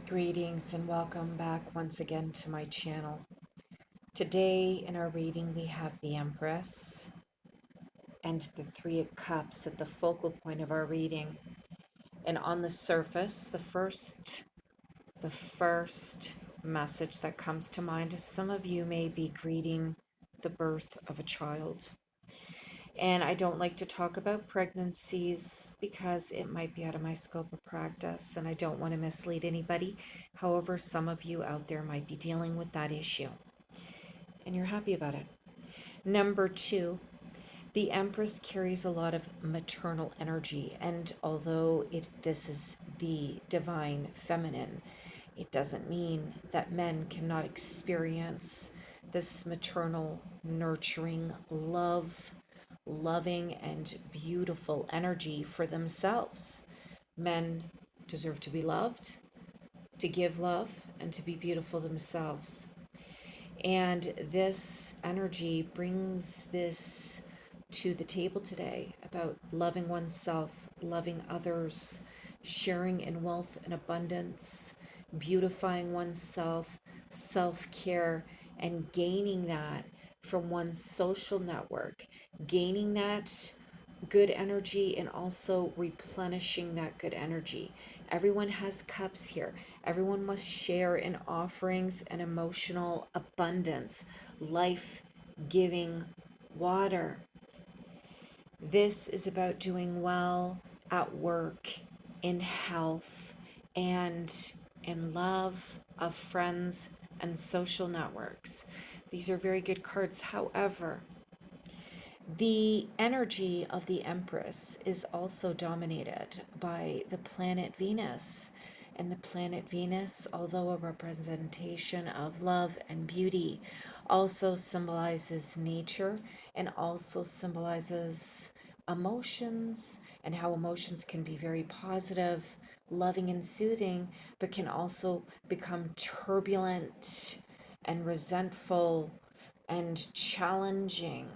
Greetings and welcome back once again to my channel. Today in our reading we have the Empress and the Three of Cups at the focal point of our reading. And on the surface, the first message that comes to mind is some of you may be greeting the birth of a child. And I don't like to talk about pregnancies because it might be out of my scope of practice and I don't want to mislead anybody. However, some of you out there might be dealing with that issue and you're happy about it. Number two, the Empress carries a lot of maternal energy, and although this is the divine feminine, it doesn't mean that men cannot experience this maternal, nurturing, loving, and beautiful energy for themselves. Men deserve to be loved, to give love, and to be beautiful themselves. And this energy brings this to the table today about loving oneself, loving others, sharing in wealth and abundance, beautifying oneself, self care, and gaining that from one's social network, gaining that good energy and also replenishing that good energy. Everyone has cups here. Everyone must share in offerings and emotional abundance, life giving water. This is about doing well at work, in health, and in love of friends and social networks. These are very good cards. However, the energy of the Empress is also dominated by the planet Venus. And the planet Venus, although a representation of love and beauty, also symbolizes nature and also symbolizes emotions and how emotions can be very positive, loving, and soothing, but can also become turbulent and resentful and challenging.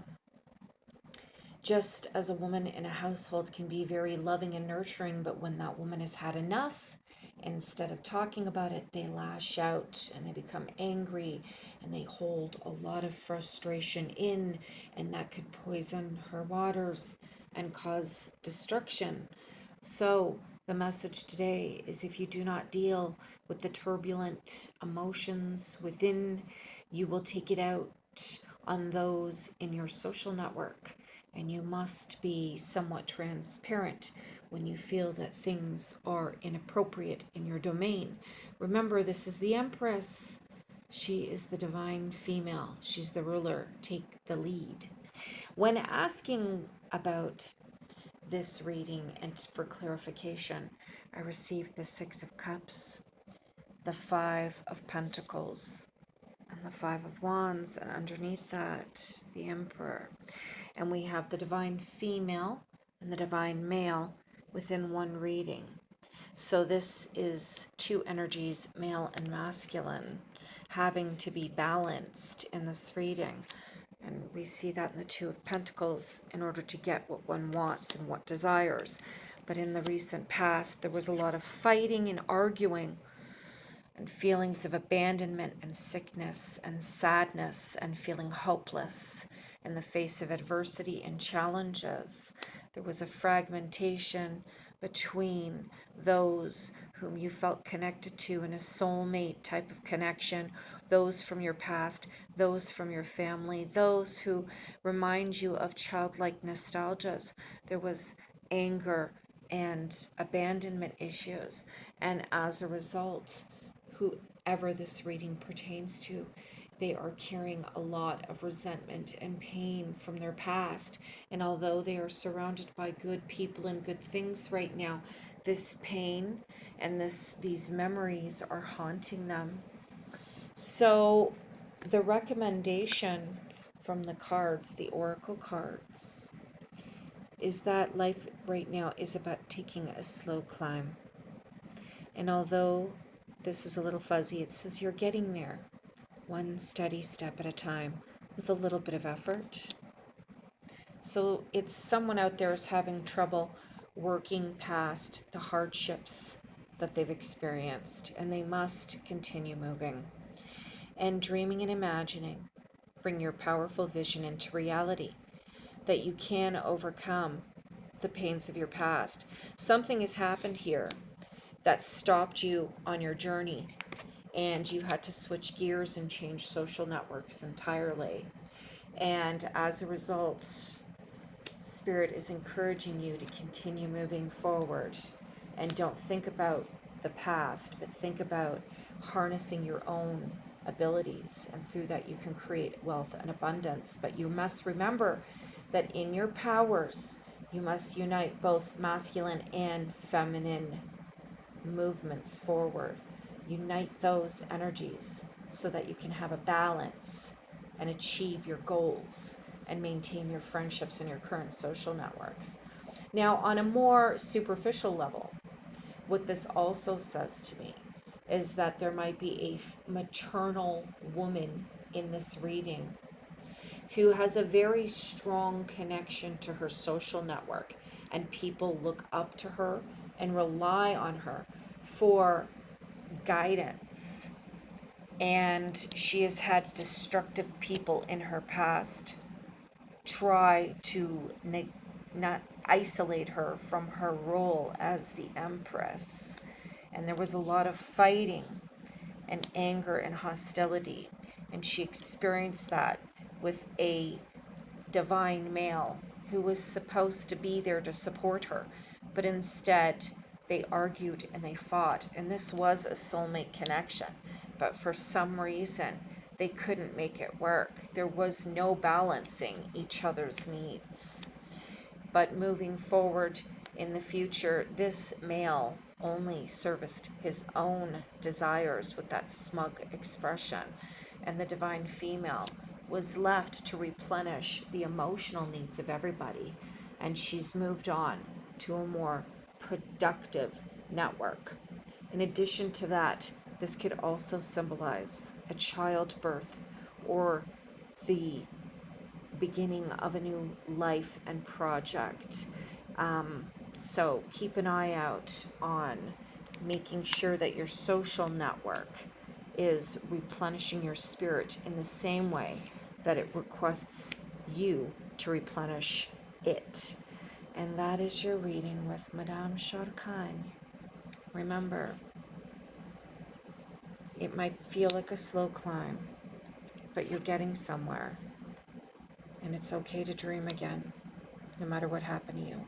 Just as a woman in a household can be very loving and nurturing, but when that woman has had enough, instead of talking about it, they lash out and they become angry and they hold a lot of frustration in, and that could poison her waters and cause destruction. So, the message today is if you do not deal with the turbulent emotions within, you will take it out on those in your social network, and you must be somewhat transparent when you feel that things are inappropriate in your domain. Remember, this is the Empress. She is the divine female. She's the ruler. Take the lead. When asking about this reading and for clarification, I received the Six of Cups, the Five of Pentacles, and the Five of Wands, and underneath that, the Emperor. And we have the divine female and the divine male within one reading. So this is two energies, male and masculine, having to be balanced in this reading. And we see that in the Two of Pentacles in order to get what one wants and what desires. But in the recent past, there was a lot of fighting and arguing and feelings of abandonment and sickness and sadness and feeling hopeless in the face of adversity and challenges. There was a fragmentation between those whom you felt connected to in a soulmate type of connection, those from your past, those from your family, those who remind you of childlike nostalgias. There was anger and abandonment issues, and as a result, whoever this reading pertains to, they are carrying a lot of resentment and pain from their past. And although they are surrounded by good people and good things right now, this pain and these memories are haunting them. So the recommendation from the cards, the oracle cards, is that life right now is about taking a slow climb. And although this is a little fuzzy, it says you're getting there, one steady step at a time, with a little bit of effort. So it's someone out there is having trouble working past the hardships that they've experienced, and they must continue moving. And dreaming and imagining bring your powerful vision into reality, that you can overcome the pains of your past. Something has happened here that stopped you on your journey, and you had to switch gears and change social networks entirely. And as a result, Spirit is encouraging you to continue moving forward, and don't think about the past, but think about harnessing your own abilities, and through that you can create wealth and abundance. But you must remember that in your powers, you must unite both masculine and feminine movements forward. Unite those energies so that you can have a balance and achieve your goals and maintain your friendships and your current social networks. Now, on a more superficial level, what this also says to me is that there might be a maternal woman in this reading who has a very strong connection to her social network, and people look up to her and rely on her for guidance. And she has had destructive people in her past try to not isolate her from her role as the Empress. And there was a lot of fighting and anger and hostility. And she experienced that with a divine male who was supposed to be there to support her. But instead, they argued and they fought. And this was a soulmate connection. But for some reason, they couldn't make it work. There was no balancing each other's needs. But moving forward in the future, this male only serviced his own desires with that smug expression, and the divine female was left to replenish the emotional needs of everybody. And she's moved on to a more productive network. In addition to that, this could also symbolize a childbirth or the beginning of a new life and project. So keep an eye out on making sure that your social network is replenishing your spirit in the same way that it requests you to replenish it. And that is your reading with Madame Sharkhan. Remember, it might feel like a slow climb, but you're getting somewhere. And it's okay to dream again, no matter what happened to you.